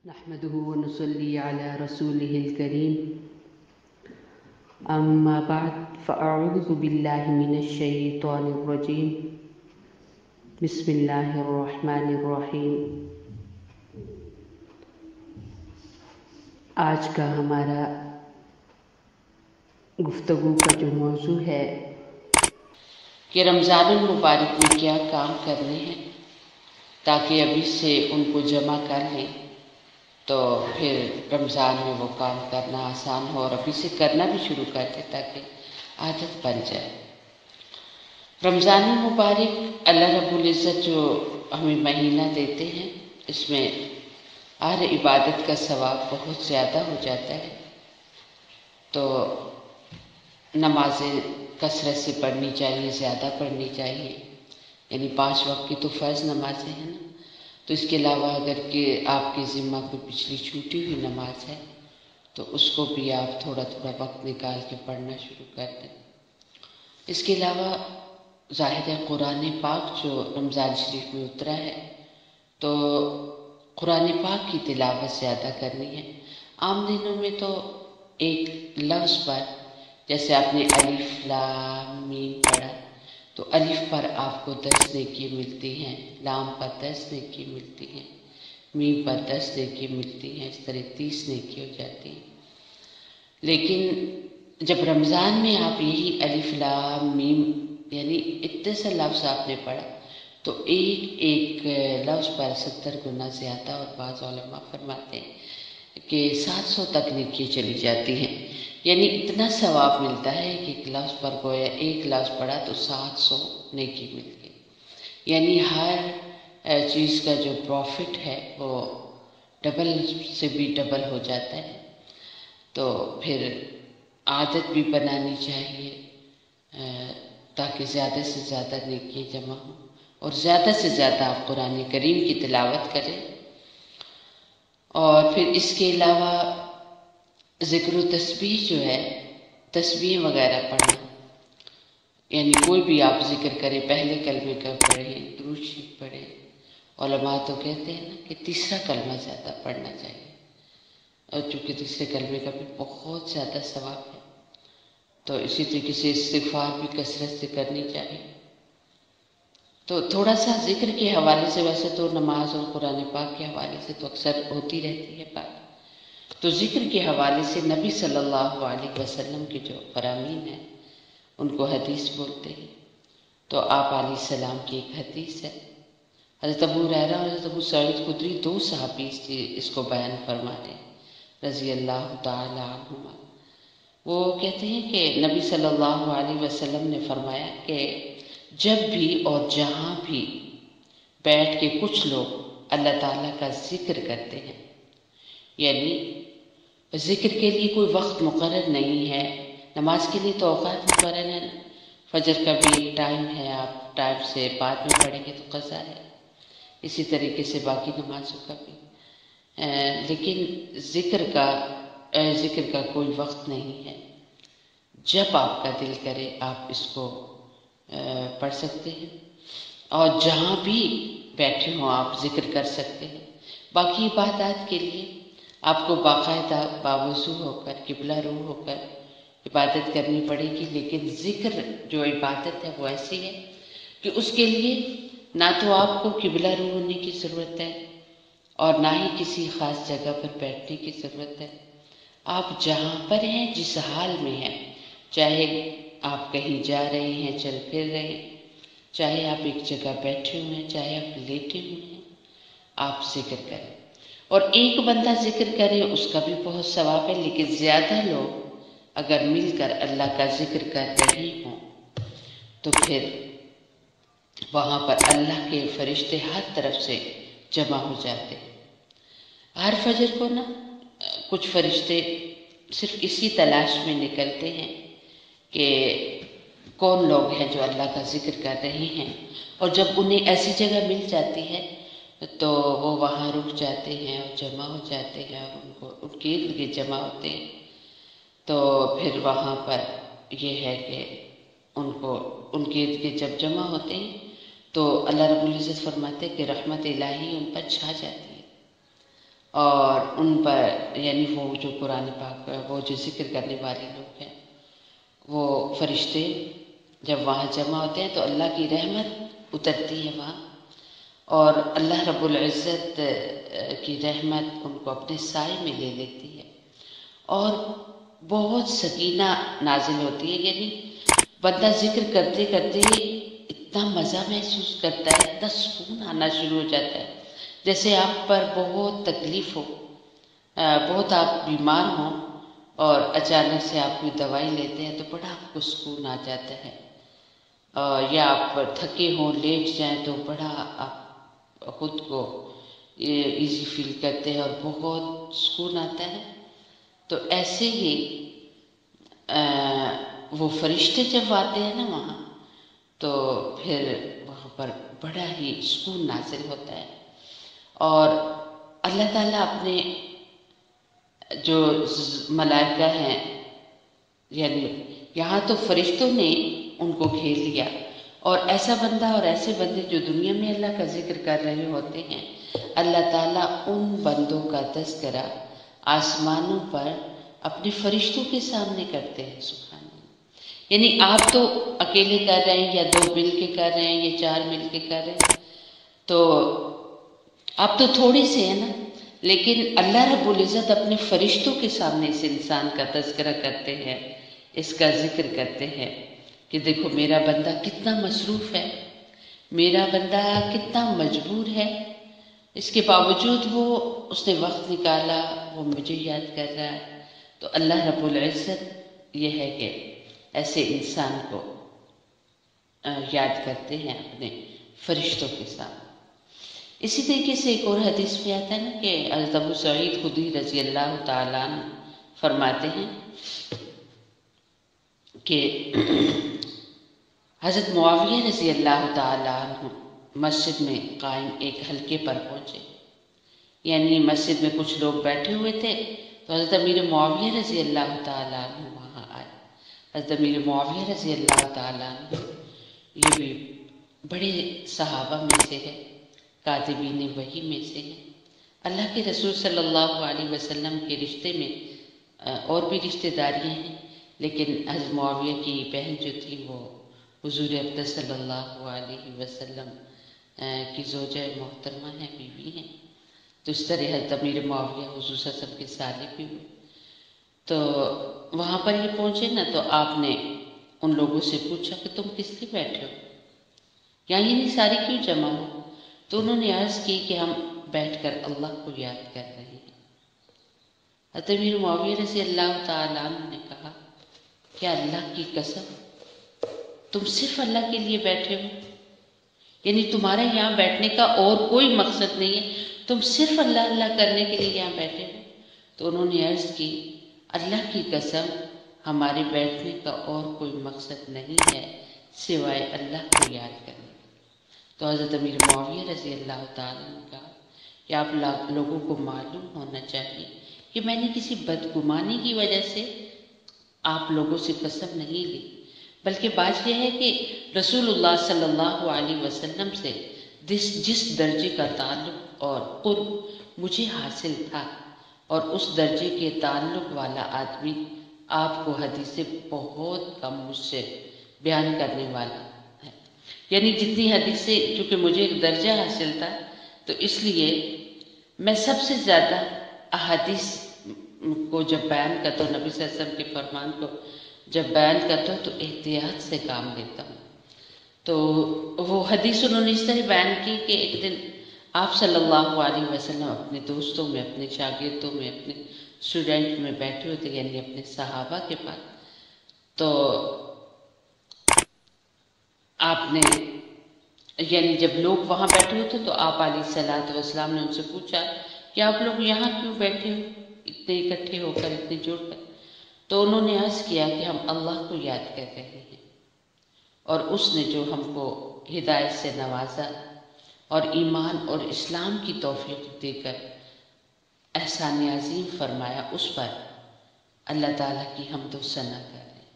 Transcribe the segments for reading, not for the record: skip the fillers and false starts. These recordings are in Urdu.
نحمده ونصلي على رسوله الكريم أما بعد فأعوذ بالله من الشيطان الرجيم بسم الله الرحمن الرحيم. آج کا ہمارا گفتگو کا جو موضوع ہے کہ رمضان المبارک میں کیا کام کرنے ہیں تاکہ ابھی سے ان کو جمع کر لیں تو پھر رمضان میں وہ کام کرنا آسان ہو اور ابھی سے کرنا بھی شروع کر دیں تاکہ عادت بن جائے. رمضان المبارک اللہ رب العزت جو ہمیں مہینہ دیتے ہیں اس میں ہر عبادت کا ثواب بہت زیادہ ہو جاتا ہے. تو نمازیں کثرت سے پڑھنی چاہیے، زیادہ پڑھنی چاہیے، یعنی 5 وقت کی تو فرض نمازیں ہیں نا، تو اس کے علاوہ اگر کہ آپ کے ذمہ کوئی پچھلی چھوٹی ہوئی نماز ہے تو اس کو بھی آپ تھوڑا تھوڑا وقت نکال کے پڑھنا شروع کر دیں. اس کے علاوہ ظاہر ہے قرآن پاک جو رمضان شریف میں اترا ہے تو قرآن پاک کی تلاوت زیادہ کرنی ہے. عام دنوں میں تو ایک لفظ پر جیسے آپ نے الف لام میم پڑھا تو الف پر آپ کو 10 نیکی ملتی ہیں، لام پر 10 نیکی ملتی ہیں، میم پر 10 نیکی ملتی ہیں، اس طرح 30 نیکی ہو جاتی ہیں. لیکن جب رمضان میں آپ یہی الف لام میم یعنی اتنے سے لفظ آپ نے پڑھا تو ایک ایک لفظ پر 70 گنا زیادہ، اور بعض علماء فرماتے ہیں کہ 700 تک نیکی چلی جاتی ہیں. یعنی اتنا ثواب ملتا ہے کہ ایک لفظ پر گویا ایک لفظ پڑھا تو 700 نیکی مل گئی. یعنی ہر چیز کا جو پروفٹ ہے وہ ڈبل سے بھی ڈبل ہو جاتا ہے. تو پھر عادت بھی بنانی چاہیے تاکہ زیادہ سے زیادہ نیکی جمع ہوں اور زیادہ سے زیادہ آپ قرآن کریم کی تلاوت کریں. اور پھر اس کے علاوہ ذکر و تسبیح جو ہے، تسبیح وغیرہ پڑھنا، یعنی کوئی بھی آپ ذکر کریں، پہلے کلمے کا پڑھیں، درود شریف پڑھیں. علماء تو کہتے ہیں نا کہ تیسرا کلمہ زیادہ پڑھنا چاہیے، اور چونکہ تیسرے کلمے کا بھی بہت زیادہ ثواب ہے تو اسی طریقے سے استغفار بھی کثرت سے کرنی چاہیے. تو تھوڑا سا ذکر کے حوالے سے، ویسے تو نماز اور قرآن پاک کے حوالے سے تو اکثر ہوتی رہتی ہے بات، تو ذکر کے حوالے سے نبی صلی اللہ علیہ وسلم کے جو فرامین ہیں ان کو حدیث بولتے ہیں. تو آپ علیہ السلام کی ایک حدیث ہے، حضرت ابو ہریرہ اور حضرت ابو سعید خدری 2 صحابی اس کو بیان فرماتے ہیں رضی اللہ تعالی عنہما. وہ کہتے ہیں کہ نبی صلی اللہ علیہ وسلم نے فرمایا کہ جب بھی اور جہاں بھی بیٹھ کے کچھ لوگ اللہ تعالیٰ کا ذکر کرتے ہیں، یعنی ذکر کے لیے کوئی وقت مقرر نہیں ہے، نماز کے لیے تو اوقات مقرر ہے، فجر کا بھی ایک ٹائم ہے، آپ ٹائم سے بعد میں پڑھیں گے تو قضا ہے، اسی طریقے سے باقی نمازوں کا بھی. لیکن ذکر کا کوئی وقت نہیں ہے. جب آپ کا دل کرے آپ اس کو پڑھ سکتے ہیں، اور جہاں بھی بیٹھے ہوں آپ ذکر کر سکتے ہیں. باقی عبادات کے لیے آپ کو باقاعدہ باوضو ہو کر، قبلہ رو ہو کر عبادت کرنی پڑے گی. لیکن ذکر جو عبادت ہے وہ ایسی ہے کہ اس کے لیے نہ تو آپ کو قبلہ رو ہونے کی ضرورت ہے اور نہ ہی کسی خاص جگہ پر بیٹھنے کی ضرورت ہے. آپ جہاں پر ہیں، جس حال میں ہیں، چاہے آپ کہیں جا رہے ہیں، چل پھر رہے ہیں، چاہے آپ ایک جگہ بیٹھے ہوئے ہیں، چاہے آپ لیٹے ہوئے ہیں، آپ ذکر کریں. اور ایک بندہ ذکر کرے اس کا بھی بہت ثواب ہے، لیکن زیادہ لوگ اگر مل کر اللہ کا ذکر کر رہے ہوں تو پھر وہاں پر اللہ کے فرشتے ہر طرف سے جمع ہو جاتے ہیں. ہر فجر کو نا کچھ فرشتے صرف اسی تلاش میں نکلتے ہیں کہ کون لوگ ہیں جو اللہ کا ذکر کر رہے ہیں، اور جب انہیں ایسی جگہ مل جاتی ہے تو وہ وہاں رک جاتے ہیں اور جمع ہو جاتے ہیں اور ان کے ارد گرد جمع ہوتے ہیں. تو پھر وہاں پر یہ ہے کہ ان کے ارد گرد جب جمع ہوتے ہیں تو اللہ رب العزت فرماتے ہیں کہ رحمت الہی ان پر چھا جاتی ہے اور ان پر یعنی وہ جو قرآن پاک وہ جو ذکر کرنے والے لوگ ہیں وہ فرشتے جب وہاں جمع ہوتے ہیں تو اللہ کی رحمت اترتی ہے وہاں، اور اللہ رب العزت کی رحمت ان کو اپنے سائے میں لے لیتی ہے، اور بہت سکینہ نازل ہوتی ہے، یعنی بندہ ذکر کرتے کرتے اتنا مزہ محسوس کرتا ہے، اتنا سکون آنا شروع ہو جاتا ہے، جیسے آپ پر بہت تکلیف ہو، بہت آپ بیمار ہوں اور اچانک سے آپ کوئی دوائی لیتے ہیں تو بڑا آپ کو سکون آ جاتا ہے، یا آپ تھکے ہوں لیٹ جائیں تو بڑا آپ خود کو ایزی فیل کرتے ہیں اور بہت سکون آتا ہے۔ تو ایسے ہی وہ فرشتے جب آتے ہیں نا وہاں تو پھر وہاں پر بڑا ہی سکون نازل ہوتا ہے، اور اللہ تعالیٰ اپنے جو ملائکہ ہیں، یعنی یہاں تو فرشتوں نے ان کو گھیر لیا، اور ایسا بندہ اور ایسے بندے جو دنیا میں اللہ کا ذکر کر رہے ہوتے ہیں، اللہ تعالیٰ ان بندوں کا تذکرہ آسمانوں پر اپنے فرشتوں کے سامنے کرتے ہیں، سبحان اللہ۔ یعنی آپ تو اکیلے کر رہے ہیں یا دو مل کے کر رہے ہیں یا چار مل کے کر رہے ہیں، تو آپ تو تھوڑے سے ہیں نا، لیکن اللہ رب العزت اپنے فرشتوں کے سامنے اس انسان کا تذکرہ کرتے ہیں، اس کا ذکر کرتے ہیں کہ دیکھو میرا بندہ کتنا مصروف ہے، میرا بندہ کتنا مجبور ہے، اس کے باوجود اس نے وقت نکالا، وہ مجھے یاد کر رہا ہے۔ تو اللہ رب العزت یہ ہے کہ ایسے انسان کو یاد کرتے ہیں اپنے فرشتوں کے سامنے۔ اسی طریقے سے ایک اور حدیث میں آتا ہے نا کہ حضرت ابو سعید خدری رضی اللہ تعالیٰ عنہ فرماتے ہیں کہ حضرت معاویہ رضی اللہ تعالیٰ عنہ مسجد میں قائم ایک حلقے پر پہنچے، یعنی مسجد میں کچھ لوگ بیٹھے ہوئے تھے تو حضرت امیر معاویہ رضی اللہ تعالیٰ عنہ وہاں آئے۔ حضرت امیر معاویہ رضی اللہ تعالیٰ عنہ یہ بھی بڑے صحابہ میں سے ہے، کاتبین وحی میں سے ہیں، اللہ کے رسول صلی اللہ علیہ وسلم کے رشتے میں اور بھی رشتہ داریاں ہیں، لیکن حضرت معاویہ کی بہن جو تھی وہ حضور اقدس صلی اللہ علیہ وسلم کی زوجہ محترمہ ہیں، بیوی ہیں، تو اس طرح حضرت امیر معاویہ حضور صلی اللہ علیہ وسلم کے سالے بھی ہوئے۔ تو وہاں پر یہ پہنچے نا تو آپ نے ان لوگوں سے پوچھا کہ تم کس لیے بیٹھے ہو، یہاں نہیں ساری کیوں جمع ہو؟ تو انہوں نے عرض کی کہ ہم بیٹھ کر اللہ کو یاد کر رہے ہیں۔ حضرت امیر معاویہ رضی اللہ تعالیٰ عنہ نے کہا کیا اللہ کی قسم تم صرف اللہ کے لیے بیٹھے ہو؟ یعنی تمہارا یہاں بیٹھنے کا اور کوئی مقصد نہیں ہے، تم صرف اللہ اللہ کرنے کے لیے یہاں بیٹھے ہو؟ تو انہوں نے عرض کی اللہ کی قسم ہمارے بیٹھنے کا اور کوئی مقصد نہیں ہے سوائے اللہ کو یاد کرنے۔ تو حضرت امیر معاویہ رضی اللہ تعالیٰ نے کہا کہ آپ لوگوں کو معلوم ہونا چاہیے کہ میں نے کسی بدگمانی کی وجہ سے آپ لوگوں سے قسم نہیں لی، بلکہ بات یہ ہے کہ رسول اللہ صلی اللہ علیہ وسلم سے جس درجے کا تعلق اور قرب مجھے حاصل تھا، اور اس درجے کے تعلق والا آدمی آپ کو حدیثیں بہت کم مجھ سے بیان کرنے والا ہے، یعنی جتنی حدیثیں، چونکہ مجھے ایک درجہ حاصل تھا تو اس لیے میں سب سے زیادہ احادیث کو جب بیان کرتا ہوں، نبی صلی اللہ علیہ وسلم کے فرمان کو جب بیان کرتا ہوں تو احتیاط سے کام لیتا ہوں۔ تو وہ حدیث انہوں نے اس طرح بیان کی کہ ایک دن آپ صلی اللہ علیہ وسلم اپنے دوستوں میں، اپنے شاگردوں میں، اپنے اسٹوڈنٹ میں بیٹھے ہوتے، یعنی اپنے صحابہ کے پاس، تو آپ نے یعنی جب لوگ وہاں بیٹھے ہوتے تو آپ علیہ الصلوۃ والسلام نے ان سے پوچھا کہ آپ لوگ یہاں کیوں بیٹھے ہو اتنے اکٹھے ہو کر، اتنے جڑ کر؟ تو انہوں نے عرض کیا کہ ہم اللہ کو یاد کر رہے ہیں، اور اس نے جو ہم کو ہدایت سے نوازا اور ایمان اور اسلام کی توفیق دے کر احسان عظیم فرمایا، اس پر اللہ تعالیٰ کی حمد و ثنا کر رہے ہیں۔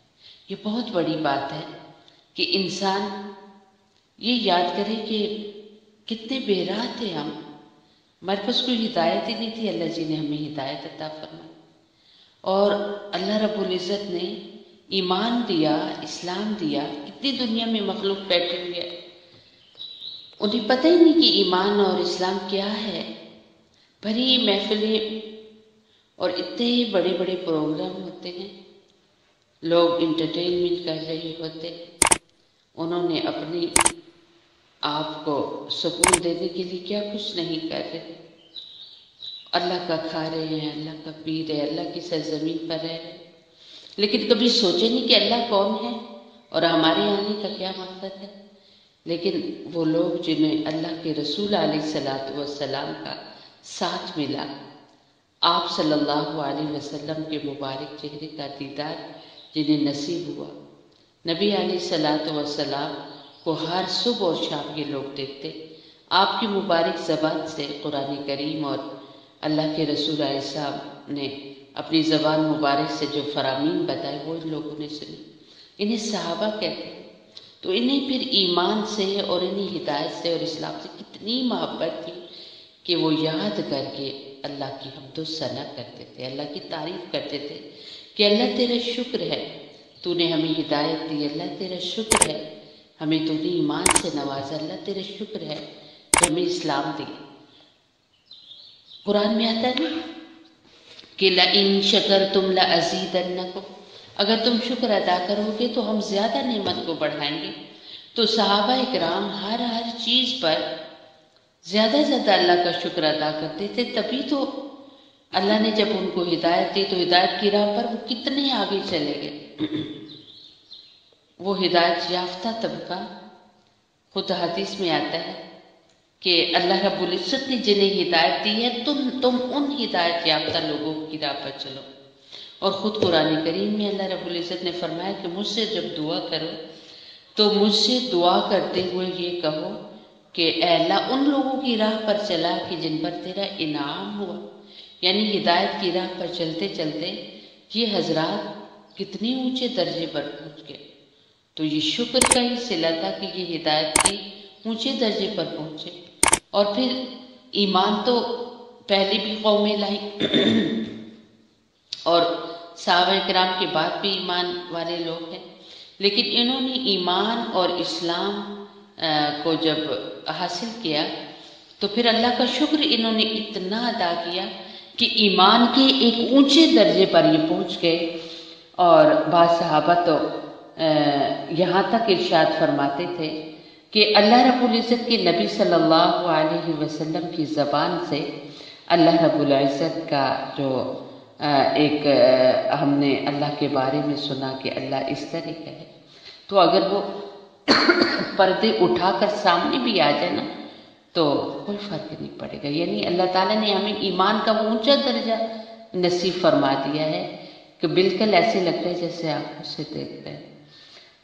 یہ بہت بڑی بات ہے کہ انسان یہ یاد کرے کہ کتنے بے راہ تھے ہم، ہمارے پاس کوئی ہدایت ہی نہیں تھی، اللہ جی نے ہمیں ہدایت عطا فرمائی، اور اللہ رب العزت نے ایمان دیا، اسلام دیا۔ کتنی دنیا میں مخلوق بیٹھی ہوئی ہے، انہیں پتہ ہی نہیں کہ ایمان اور اسلام کیا ہے۔ بھری محفلیں اور اتنے بڑے بڑے پروگرام ہوتے ہیں، لوگ انٹرٹینمنٹ کر رہے ہوتے ہیں، انہوں نے اپنی آپ کو سکون دینے کے لیے کیا کچھ نہیں کر رہے، اللہ کا کھا رہے ہیں، اللہ کا پی رہے، اللہ کی سرزمین پر رہ رہے، لیکن کبھی سوچے نہیں کہ اللہ کون ہے اور ہمارے آنے کا کیا مقصد ہے۔ لیکن وہ لوگ جنہیں اللہ کے رسول علیہ الصلوۃ والسلام کا ساتھ ملا، آپ صلی اللہ علیہ وسلم کے مبارک چہرے کا دیدار جنہیں نصیب ہوا، نبی علیہ الصلوۃ والسلام کو ہر صبح اور شام یہ لوگ دیکھتے، آپ کی مبارک زبان سے قرآن کریم اور اللہ کے رسول علیہ السلام نے اپنی زبان مبارک سے جو فرامین بتائے وہ ان لوگوں نے سنی۔ انہیں صحابہ کہتے ہیں۔ تو انہیں پھر ایمان سے اور انہیں ہدایت سے اور اسلام سے کتنی محبت تھی کہ وہ یاد کر کے اللہ کی حمد و ثنا کرتے تھے، اللہ کی تعریف کرتے تھے کہ اللہ تیرا شکر ہے، تو نے ہمیں ہدایت دی، اللہ تیرا شکر ہے ہمیں تو نے ایمان سے نوازا، اللہ تیرا شکر ہے کہ ہمیں اسلام دی۔ قرآن میں آتا ہے کہ لَإِن شَكَرْتُمْ لَأَزِيدَنَّكُمْ، اگر تم شکر ادا کرو گے تو ہم زیادہ نعمت کو بڑھائیں گے۔ تو صحابہ اکرام ہر چیز پر زیادہ زیادہ اللہ کا شکر ادا کرتے تھے، تبھی تو اللہ نے جب ان کو ہدایت دی تو ہدایت کی راہ پر وہ کتنے آگے چلے گئے۔ وہ ہدایت یافتہ طبقہ، خود حدیث میں آتا ہے کہ اللہ رب العزت نے جنہیں ہدایت دی ہے تم ان ہدایت یافتہ لوگوں کی راہ پر چلو۔ اور خود قرآن کریم میں اللہ رب العزت نے فرمایا کہ مجھ سے جب دعا کرو تو مجھ سے دعا کرتے ہوئے یہ کہو کہ اے اللہ ان لوگوں کی راہ پر چلا کہ جن پر تیرا انعام ہوا، یعنی ہدایت کی راہ پر چلتے چلتے یہ حضرات کتنے اونچے درجے پر پہنچ گئے۔ تو یہ شکر کا ہی صلہ تھا کہ یہ ہدایت کے اونچے درجے پر پہنچے۔ اور پھر ایمان تو پہلے بھی قومیں لائیں اور صحابہ کرام کے بعد بھی ایمان والے لوگ ہیں، لیکن انہوں نے ایمان اور اسلام کو جب حاصل کیا تو پھر اللہ کا شکر انہوں نے اتنا ادا کیا کہ ایمان کے ایک اونچے درجے پر یہ پہنچ گئے۔ اور بعض صحابہ تو یہاں تک ارشاد فرماتے تھے کہ اللہ رب العزت کے نبی صلی اللہ علیہ وسلم کی زبان سے اللہ رب العزت کا جو ایک ہم نے اللہ کے بارے میں سنا کہ اللہ اس طرح کا ہے، تو اگر وہ پردے اٹھا کر سامنے بھی آ جائے نا تو کوئی فرق نہیں پڑے گا۔ یعنی اللہ تعالیٰ نے ہمیں ایمان کا وہ اونچا درجہ نصیب فرما دیا ہے کہ بالکل ایسے لگتا ہے جیسے آنکھوں سے دیکھ رہے ہیں۔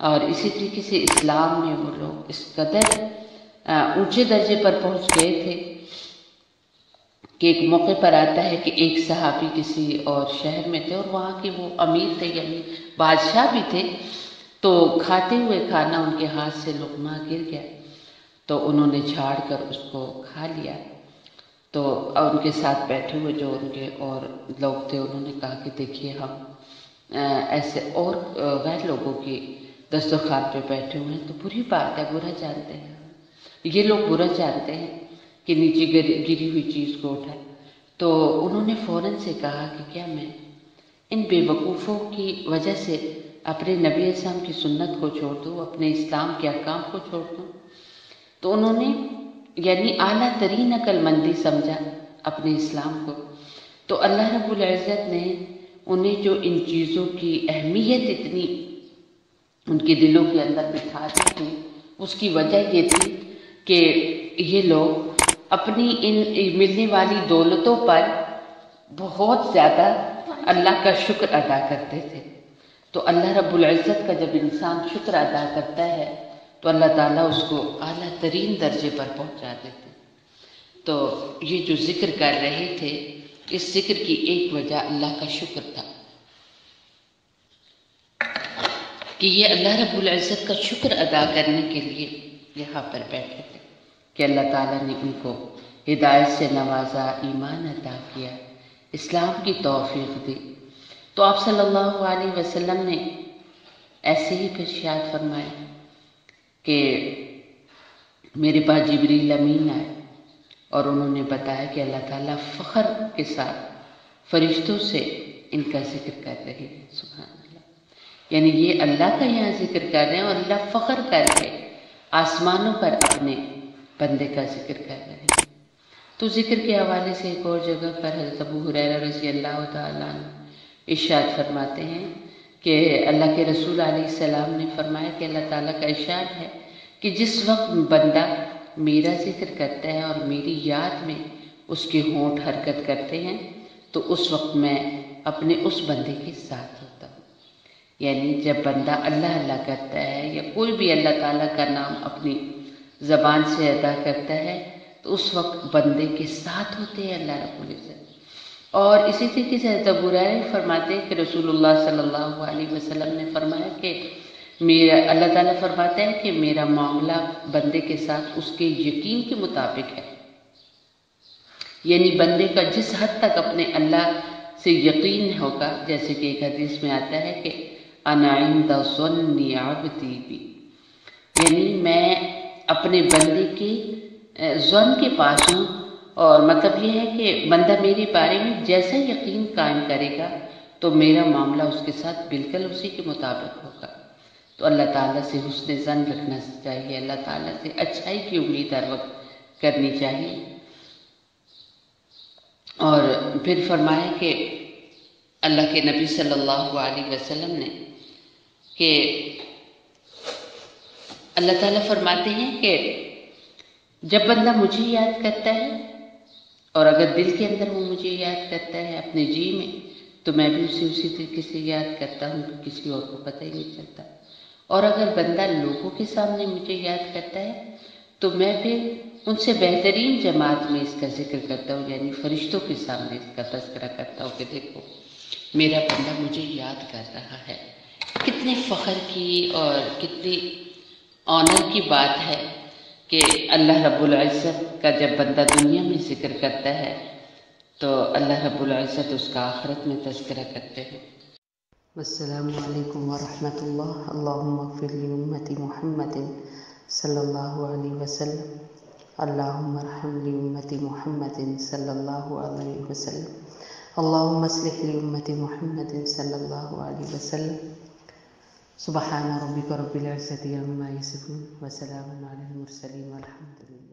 اور اسی طریقے سے اسلام میں وہ لوگ اس قدر اونچے درجے پر پہنچ گئے تھے کہ ایک موقع پر آتا ہے کہ ایک صحابی کسی اور شہر میں تھے اور وہاں کے وہ امیر تھے، یعنی بادشاہ بھی تھے، تو کھاتے ہوئے کھانا ان کے ہاتھ سے لقمہ گر گیا تو انہوں نے جھاڑ کر اس کو کھا لیا۔ تو ان کے ساتھ بیٹھے ہوئے جو ان کے اور لوگ تھے انہوں نے کہا کہ دیکھیے ہم ایسے اور غیر لوگوں کی دسترخوان پہ بیٹھے ہوئے ہیں تو بری بات ہے، برا جانتے ہیں، یہ لوگ برا جانتے ہیں کہ نیچے گری ہوئی چیز کو اٹھائے۔ تو انہوں نے فوراً سے کہا کہ کیا میں ان بے وقوفوں کی وجہ سے اپنے نبی علیہ السلام کی سنت کو چھوڑ دوں، اپنے اسلام کے احکام کو چھوڑ دوں؟ تو انہوں نے یعنی اعلیٰ ترین عقل مندی سمجھا اپنے اسلام کو۔ تو اللہ رب العزت نے انہیں جو ان چیزوں کی اہمیت اتنی ان کے دلوں کے اندر بٹھا دی تھی، اس کی وجہ یہ تھی کہ یہ لوگ اپنی ان ملنے والی دولتوں پر بہت زیادہ اللہ کا شکر ادا کرتے تھے۔ تو اللہ رب العزت کا جب انسان شکر ادا کرتا ہے تو اللہ تعالیٰ اس کو اعلیٰ ترین درجے پر پہنچا دیتے۔ تو یہ جو ذکر کر رہے تھے، اس ذکر کی ایک وجہ اللہ کا شکر تھا کہ یہ اللہ رب العزت کا شکر ادا کرنے کے لیے یہاں پر بیٹھے تھے کہ اللہ تعالیٰ نے ان کو ہدایت سے نوازا، ایمان عطا کیا، اسلام کی توفیق دی۔ تو آپ صلی اللہ علیہ وسلم نے ایسے ہی پھر ارشاد فرمایا کہ میرے پاس جبریل امین آئے اور انہوں نے بتایا کہ اللہ تعالیٰ فخر کے ساتھ فرشتوں سے ان کا ذکر کر رہے ہیں۔ سبحان اللہ، یعنی یہ اللہ کا یہاں ذکر کر رہے ہیں اور اللہ فخر کر کے آسمانوں پر اپنے بندے کا ذکر کر رہے ہیں۔ تو ذکر کے حوالے سے ایک اور جگہ پر حضرت ابو ہریرہ رضی اللہ تعالیٰ عنہ ارشاد فرماتے ہیں کہ اللہ کے رسول علیہ السلام نے فرمایا کہ اللہ تعالیٰ کا ارشاد ہے کہ جس وقت بندہ میرا ذکر کرتا ہے اور میری یاد میں اس کے ہونٹ حرکت کرتے ہیں تو اس وقت میں اپنے اس بندے کے ساتھ ہوتا ہوں۔ یعنی جب بندہ اللہ اللہ کرتا ہے یا کوئی بھی اللہ تعالیٰ کا نام اپنی زبان سے ادا کرتا ہے تو اس وقت بندے کے ساتھ ہوتے ہیں اللہ رب العزت۔ اور اسی طریقے سے حضرت ابو ہریرہ فرماتے ہیں کہ رسول اللہ صلی اللہ علیہ وسلم نے فرمایا کہ اللہ تعالیٰ فرماتا ہے کہ میرا معاملہ بندے کے ساتھ اس کے یقین کے مطابق ہے، یعنی بندے کا جس حد تک اپنے اللہ سے یقین ہوگا، جیسے کہ ایک حدیث میں آتا ہے کہ انا عند ظن عبدی بی، یعنی میں اپنے بندے کے ظن کے پاس ہوں، اور مطلب یہ ہے کہ بندہ میرے بارے میں جیسا یقین قائم کرے گا تو میرا معاملہ اس کے ساتھ بالکل اسی کے مطابق ہوگا۔ تو اللہ تعالیٰ سے حسن ظن رکھنا چاہیے، اللہ تعالیٰ سے اچھائی کی امید ہر وقت کرنی چاہیے۔ اور پھر فرمایا کہ اللہ کے نبی صلی اللہ علیہ وسلم نے کہ اللہ تعالیٰ فرماتے ہیں کہ جب بندہ مجھے یاد کرتا ہے اور اگر دل کے اندر وہ مجھے یاد کرتا ہے اپنے جی میں تو میں بھی اسے اسی طریقے سے یاد کرتا ہوں کہ کسی اور کو پتہ ہی نہیں چلتا، اور اگر بندہ لوگوں کے سامنے مجھے یاد کرتا ہے تو میں پھر ان سے بہترین جماعت میں اس کا ذکر کرتا ہوں، یعنی فرشتوں کے سامنے اس کا تذکرہ کرتا ہوں کہ دیکھو میرا بندہ مجھے یاد کر رہا ہے۔ کتنے فخر کی اور کتنی آنر کی بات ہے کہ اللہ رب العزت کا جب بندہ دنیا میں ذکر کرتا ہے تو اللہ رب العزت اس کا آخرت میں تذکرہ کرتے ہیں۔ السلام علیکم ورحمۃ اللہ۔ اللہم اغفر لامت محمد صلی اللہ علیہ وسلم، اللہم ارحم لامت محمد صلی اللہ علیہ وسلم، اللہم اصلح لامت محمد صلی اللہ علیہ وسلم۔ سبحان ربک رب العزت عما یصفون وسلام علی المرسلین والحمد للہ۔